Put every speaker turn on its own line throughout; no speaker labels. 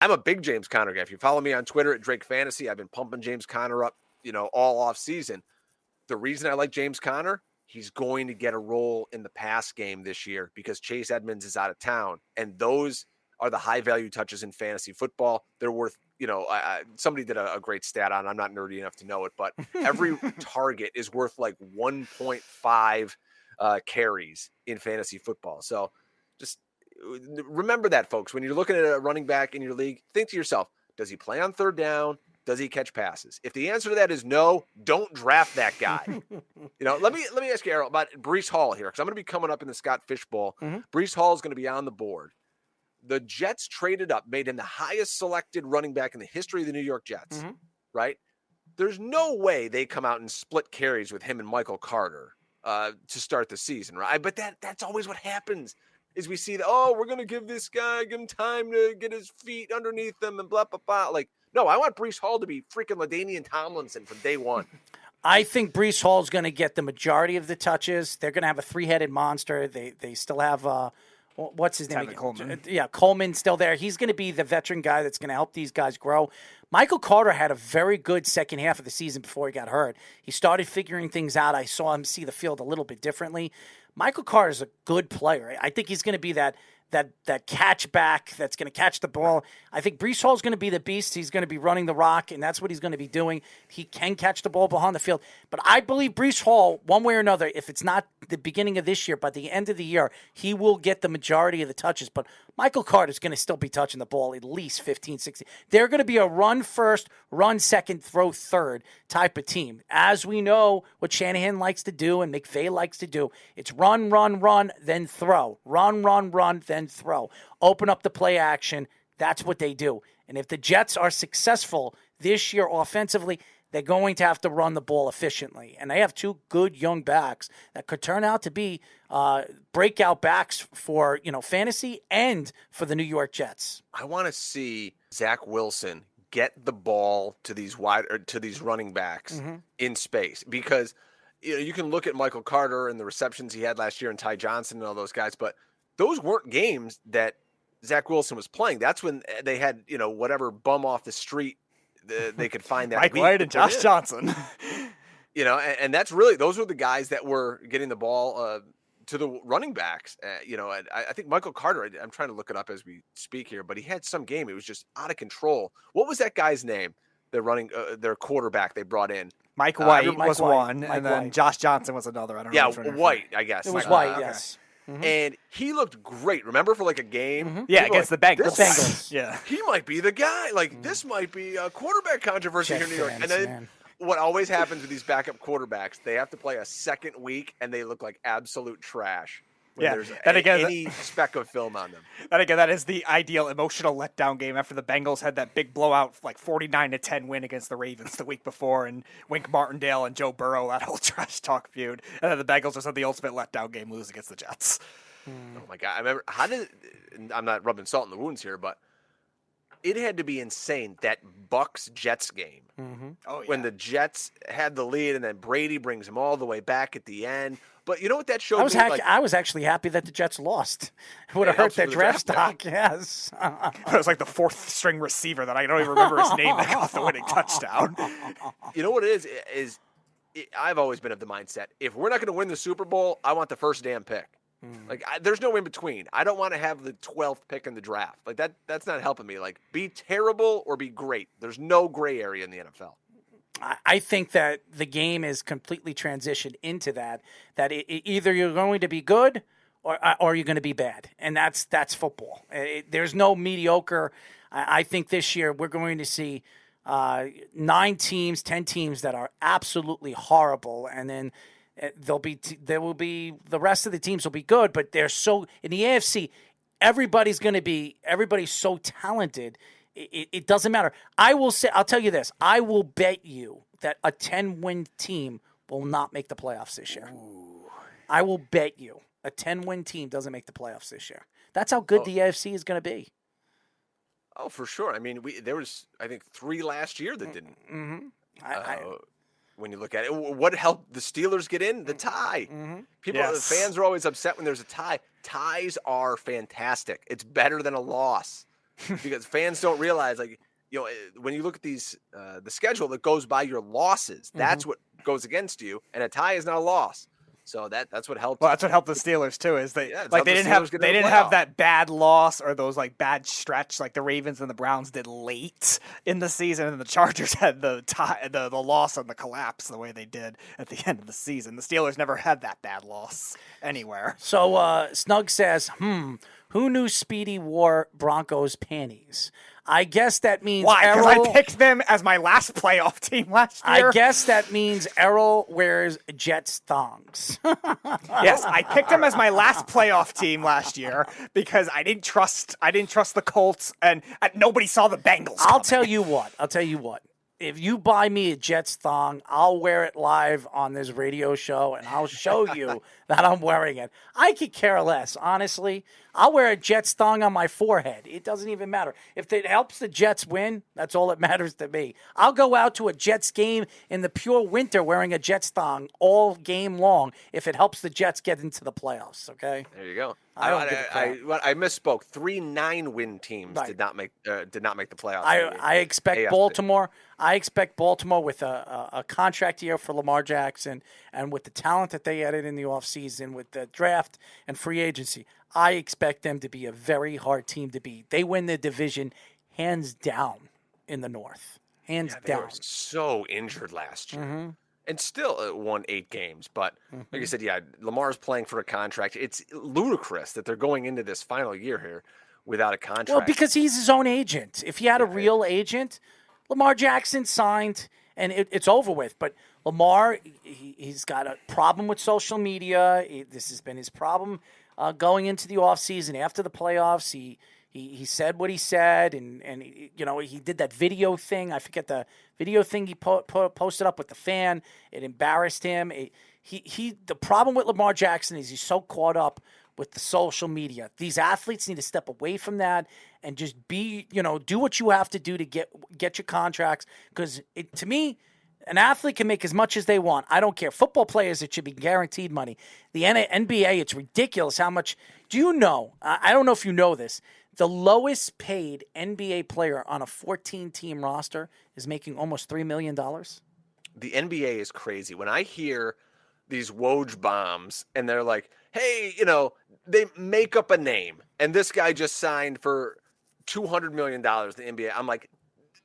I'm a big James Conner guy. If you follow me on Twitter at Drake Fantasy, I've been pumping James Conner up, all off season. The reason I like James Conner, he's going to get a role in the pass game this year because Chase Edmonds is out of town. And those are the high value touches in fantasy football. They're worth, somebody did a great stat on, I'm not nerdy enough to know it, but every target is worth like 1.5 carries in fantasy football. So just remember that, folks. When you're looking at a running back in your league, think to yourself, does he play on third down? Does he catch passes? If the answer to that is no, don't draft that guy. Let me ask you, Errol, about Breece Hall here, because I'm going to be coming up in the Scott Fish Bowl. Breece Hall is going to be on the board. The Jets traded up, made him the highest selected running back in the history of the New York Jets, right? There's no way they come out and split carries with him and Michael Carter to start the season, right? But that's always what happens. Is we see that, we're going to give him time to get his feet underneath him and blah, blah, blah. Like, no, I want Breece Hall to be freaking LaDainian Tomlinson from day one.
I think Breece Hall is going to get the majority of the touches. They're going to have a three-headed monster. They still have, what's his name?
Coleman.
Yeah, Coleman's still there. He's going to be the veteran guy that's going to help these guys grow. Michael Carter had a very good second half of the season before he got hurt. He started figuring things out. I saw him see the field a little bit differently. Michael Carter is a good player. I think he's going to be that catch back that's going to catch the ball. I think Breece Hall is going to be the beast. He's going to be running the rock, and that's what he's going to be doing. He can catch the ball behind the field. But I believe Breece Hall, one way or another, if it's not the beginning of this year, by the end of the year, he will get the majority of the touches. But Michael Carter is going to still be touching the ball at least 15, 16. They're going to be a run first, run second, throw third type of team. As we know what Shanahan likes to do and McVay likes to do, it's run, then throw. Run, then throw. Open up the play action. That's what they do. And if the Jets are successful this year offensively, they're going to have to run the ball efficiently. And they have two good young backs that could turn out to be breakout backs for, fantasy and for the New York Jets.
I want to see Zach Wilson get the ball to these running backs in space, because you can look at Michael Carter and the receptions he had last year and Ty Johnson and all those guys, but those weren't games that Zach Wilson was playing. That's when they had, whatever bum off the street they could find that
Mike
week
White and Josh Johnson.
And that's really, those were the guys that were getting the ball to the running backs. I think Michael Carter, I'm trying to look it up as we speak here, but he had some game. It was just out of control. What was that guy's name? They're running their quarterback they brought in.
Mike White was one,
Mike
and then
White.
Josh Johnson was another. I don't know.
Yeah, White, I guess.
It was White, yes.
And he looked great. Remember, for like a game?
Yeah, against the Bengals.
The Bengals.
Yeah.
He might be the guy. Like, this might be a quarterback controversy here in New York. And then what always happens with these backup quarterbacks, they have to play a second week, and they look like absolute trash. When there's any speck of film on them.
And again, that is the ideal emotional letdown game after the Bengals had that big blowout, like 49-10 win against the Ravens the week before, and Wink Martindale and Joe Burrow, that whole trash talk feud. And then the Bengals just had the ultimate letdown game, lose against the Jets.
Oh my God. I remember, I'm not rubbing salt in the wounds here, but it had to be insane, that Bucs-Jets game.
Oh, yeah.
When the Jets had the lead, and then Brady brings them all the way back at the end. But you know what that showed me?
I was actually happy that the Jets lost. It would have hurt their draft stock, yes.
It was like the fourth string receiver that I don't even remember his name that got the winning touchdown.
You know what it is I've always been of the mindset, if we're not going to win the Super Bowl, I want the first damn pick. Like, there's no in between. I don't want to have the 12th pick in the draft. Like, that's not helping me. Like, be terrible or be great. There's no gray area in the NFL.
I think that the game is completely transitioned into that either you're going to be good or you're going to be bad. And that's football. There's no mediocre. I think this year we're going to see 9 teams, 10 teams that are absolutely horrible. And then there will be the rest of the teams will be good, but they're so in the AFC, everybody's so talented. It doesn't matter. I'll tell you this. I will bet you that a 10-win team will not make the playoffs this year. Ooh. I will bet you a 10-win team doesn't make the playoffs this year. That's how good the AFC is going to be.
Oh, for sure. I mean, there was, I think, 3 last year that didn't. When you look at it, what helped the Steelers get in? The tie. The fans are always upset when there's a tie. Ties are fantastic. It's better than a loss. because fans don't realize, like, when you look at these, the schedule that goes by your losses, that's what goes against you, and a tie is not a loss. So that's what helped.
Well, that's what helped the Steelers too. Is they
Yeah,
they didn't have that bad loss or those like bad stretch like the Ravens and the Browns did late in the season, and the Chargers had the loss and the collapse the way they did at the end of the season. The Steelers never had that bad loss anywhere.
So Snug says, who knew Speedy wore Broncos panties? I guess that means
why? Because
Errol,
I picked them as my last playoff team last year.
I guess that means Errol wears Jets thongs.
Yes, I picked them as my last playoff team last year because I didn't trust the Colts, and nobody saw the Bengals.
I'll tell you what. If you buy me a Jets thong, I'll wear it live on this radio show, and I'll show you that I'm wearing it. I could care less, honestly. I'll wear a Jets thong on my forehead. It doesn't even matter. If it helps the Jets win, that's all that matters to me. I'll go out to a Jets game in the pure winter wearing a Jets thong all game long if it helps the Jets get into the playoffs, okay?
There you go.
I
I misspoke. 3 9-win teams did not make the playoffs.
I expect
AFC.
Baltimore. I expect Baltimore with a contract year for Lamar Jackson and with the talent that they added in the offseason with the draft and free agency. I expect them to be a very hard team to beat. They win the division hands down in the North. Hands
They
down.
were so injured last year. And still won 8 games. But like I said, Lamar's playing for a contract. It's ludicrous that they're going into this final year here without a contract.
Well, because he's his own agent. If he had a real agent, Lamar Jackson signed, and it's over with. But Lamar, he's got a problem with social media. This has been his problem going into the offseason. After the playoffs, he said what he said, and he did that video thing. I forget the video thing he posted up with the fan. It embarrassed him. The problem with Lamar Jackson is he's so caught up with the social media. These athletes need to step away from that and just do what you have to do to get your contracts. Because to me, an athlete can make as much as they want. I don't care. Football players, it should be guaranteed money. The NBA, it's ridiculous how much. Do you know? I don't know if you know this. The lowest paid NBA player on a 14-team roster is making almost $3 million.
The NBA is crazy. When I hear these Woj bombs and they're like, hey, they make up a name and this guy just signed for $200 million to the NBA. I'm like,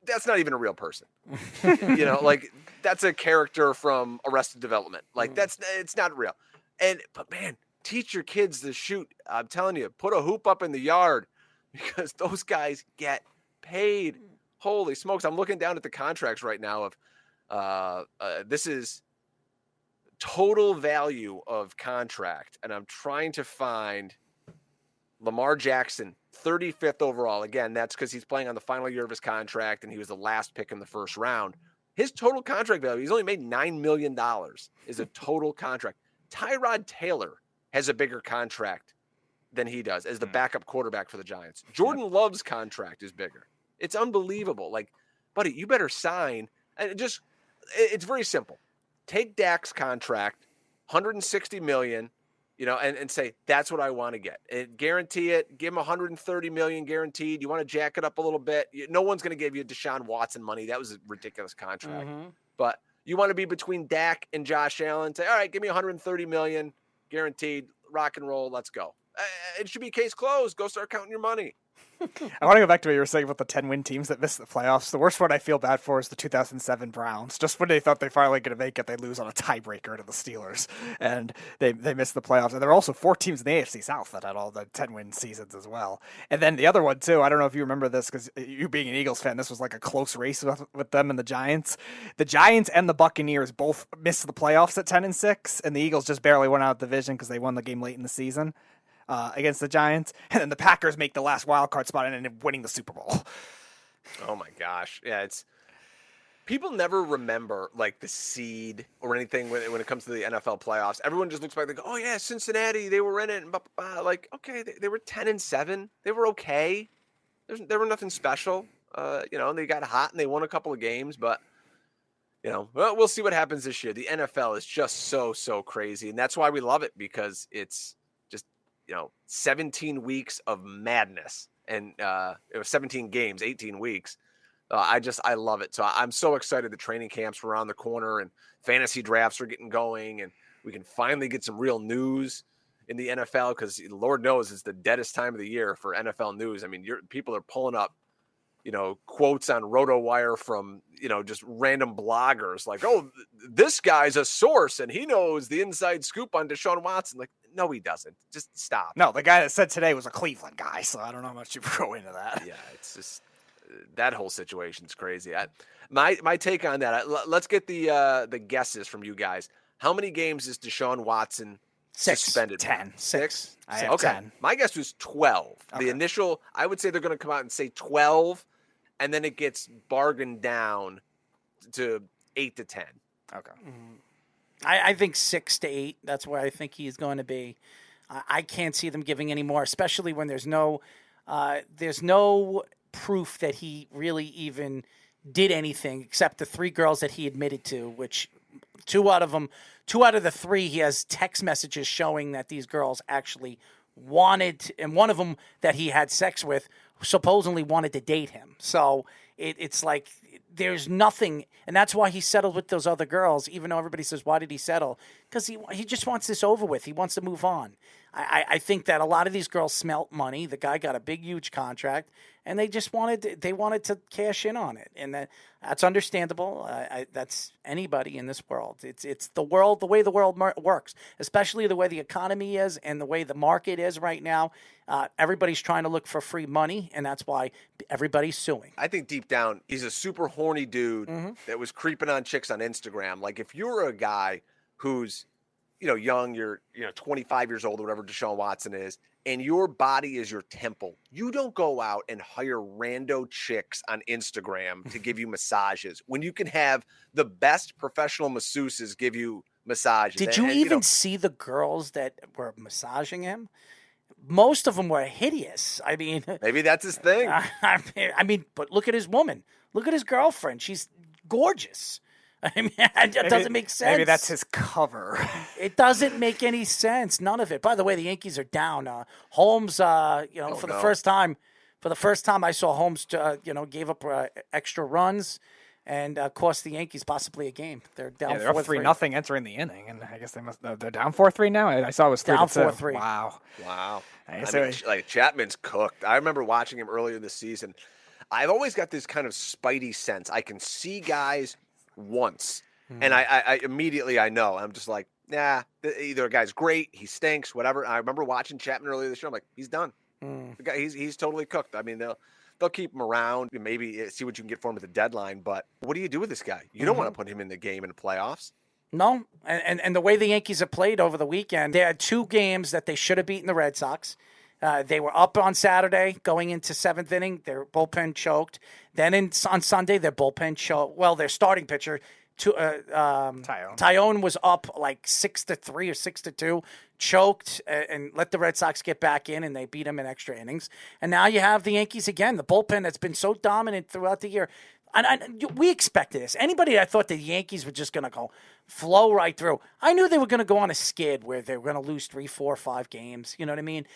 that's not even a real person. Like that's a character from Arrested Development. Like it's not real. But man, teach your kids to shoot. I'm telling you, put a hoop up in the yard because those guys get paid. Holy smokes. I'm looking down at the contracts right now of this is total value of contract. And I'm trying to find Lamar Jackson, 35th overall. Again, that's because he's playing on the final year of his contract, and he was the last pick in the first round. His total contract value, he's only made $9 million, is a total contract. Tyrod Taylor has a bigger contract than he does as the backup quarterback for the Giants. Jordan Love's contract is bigger. It's unbelievable. Like, buddy, you better sign. And it's very simple. Take Dak's contract, $160 million, and say, that's what I want to get. And guarantee it. Give him $130 million guaranteed. You want to jack it up a little bit. No one's going to give you DeShaun Watson money. That was a ridiculous contract. But you want to be between Dak and Josh Allen. Say, all right, give me $130 million guaranteed. Rock and roll. Let's go. It should be case closed. Go start counting your money.
I want to go back to what you were saying about the 10-win teams that missed the playoffs. The worst one I feel bad for is the 2007 Browns. Just when they thought they finally going to make it, they lose on a tiebreaker to the Steelers, and they missed the playoffs. And there are also 4 teams in the AFC South that had all the 10-win seasons as well. And then the other one, too, I don't know if you remember this, because you being an Eagles fan, this was like a close race with them and the Giants. The Giants and the Buccaneers both missed the playoffs at 10-6, and the Eagles just barely went out of the division because they won the game late in the season. Against the Giants, and then the Packers make the last wild card spot and end up winning the Super Bowl.
Oh my gosh. Yeah, people never remember like the seed or anything when it comes to the NFL playoffs. Everyone just looks back and go, oh yeah, Cincinnati, they were in it. And blah, blah, blah. Like, okay, they were 10-7. They were okay. There were nothing special. They got hot and they won a couple of games, but we'll see what happens this year. The NFL is just so crazy. And that's why we love it, because it's 17 weeks of madness. and it was 17 games, 18 weeks. I love it. So I'm so excited. The training camps were around the corner, and fantasy drafts are getting going, and we can finally get some real news in the NFL because Lord knows it's the deadest time of the year for NFL news. I mean, people are pulling up, quotes on RotoWire from, just random bloggers like, oh, this guy's a source and he knows the inside scoop on DeShaun Watson. Like, no, he doesn't. Just stop.
No, the guy that said today was a Cleveland guy, so I don't know how much you go into that.
Yeah, it's just that whole situation's crazy. My take on that. Let's get the guesses from you guys. How many games is DeShaun Watson
6.
suspended?
10. 6.
I have
Okay.
10.
My guess was 12.
Okay.
The initial, I would say they're going to come out and say 12, and then it gets bargained down to 8 to 10.
Okay.
I think 6 to 8. That's where I think he's going to be. I can't see them giving any more, especially when there's no proof that he really even did anything except the 3 girls that he admitted to, which 2 out of the 3, he has text messages showing that these girls actually wanted, and one of them that he had sex with supposedly wanted to date him. So it's like there's nothing, and that's why he settled with those other girls, even though everybody says, why did he settle? Because he just wants this over with. He wants to move on. I think that a lot of these girls smelt money. The guy got a big, huge contract, and they just wanted to cash in on it, and that's understandable. That's anybody in this world. It's the world, the way the world works, especially the way the economy is and the way the market is right now. Everybody's trying to look for free money, and that's why everybody's suing.
I think deep down, he's a super horny dude that was creeping on chicks on Instagram. Like, if you're a guy who's, young, you're, 25 years old or whatever DeShaun Watson is, and your body is your temple, you don't go out and hire rando chicks on Instagram to give you massages when you can have the best professional masseuses give you massages.
Did you even see the girls that were massaging him? Most of them were hideous. I mean,
maybe that's his thing.
I mean, but look at his woman. Look at his girlfriend. She's gorgeous. I mean, it doesn't make sense.
Maybe that's his cover.
It doesn't make any sense. None of it. By the way, the Yankees are down. Holmes, for the first time I saw Holmes, gave up extra runs and cost the Yankees possibly a game. They're down.
Yeah, they're up 3-0 entering the inning, and I guess they're down 4-3 now. I saw it was
down 4-3.
Wow. I mean, like, Chapman's cooked. I remember watching him earlier this season. I've always got this kind of spidey sense. I can see guys once, and I immediately I know. I'm just like, nah, either a guy's great, he stinks, whatever. I remember watching Chapman earlier this year. I'm like, he's done. The guy, he's totally cooked. I mean, they'll keep him around, maybe see what you can get for him at the deadline. But what do you do with this guy? You don't want to put him in the game in the playoffs.
No, and the way the Yankees have played over the weekend, they had 2 games that they should have beaten the Red Sox. They were up on Saturday going into 7th inning. Their bullpen choked. Then on Sunday, their bullpen choked. Well, their starting pitcher, Tyone was up like 6-3 or 6-2, choked and let the Red Sox get back in, and they beat them in extra innings. And now you have the Yankees again, the bullpen that's been so dominant throughout the year. And we expected this. Anybody that thought the Yankees were just going to go flow right through, I knew they were going to go on a skid where they were going to lose 3, 4, 5 games. You know what I mean?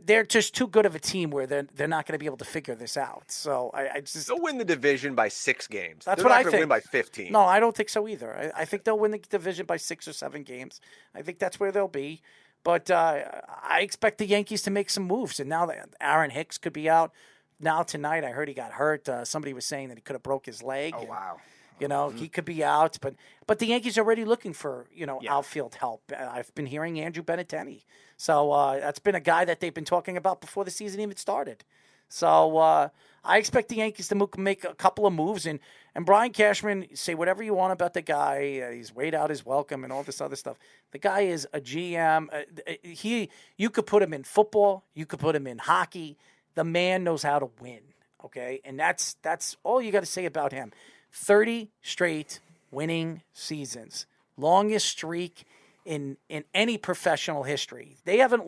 They're just too good of a team where they're not going to be able to figure this out. So I just
they'll win the division by 6 games.
That's
they're
what
not
I
gonna
think.
Win by 15.
No, I don't think so either. I think they'll win the division by 6 or 7 games. I think that's where they'll be. But I expect the Yankees to make some moves. And now that Aaron Hicks could be out. Now tonight, I heard he got hurt. Somebody was saying that he could have broke his leg.
Oh, wow.
He could be out. But the Yankees are already looking for, outfield help. I've been hearing Andrew Benintendi. So that's been a guy that they've been talking about before the season even started. So I expect the Yankees to make a couple of moves. And Brian Cashman, say whatever you want about the guy. He's weighed out his welcome and all this other stuff. The guy is a GM. You could put him in football. You could put him in hockey. The man knows how to win, okay? And that's all you got to say about him. 30 straight winning seasons. Longest streak in any professional history. They haven't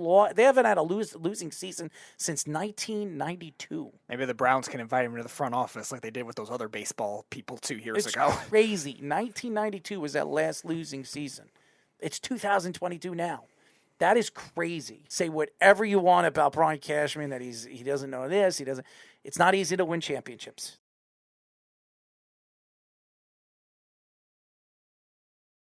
had a losing season since 1992.
Maybe the Browns can invite him to the front office like they did with those other baseball people 2 years ago.
It's crazy. 1992 was that last losing season. It's 2022 now. That is crazy. Say whatever you want about Brian Cashman, that he doesn't know this, he doesn't. It's not easy to win championships.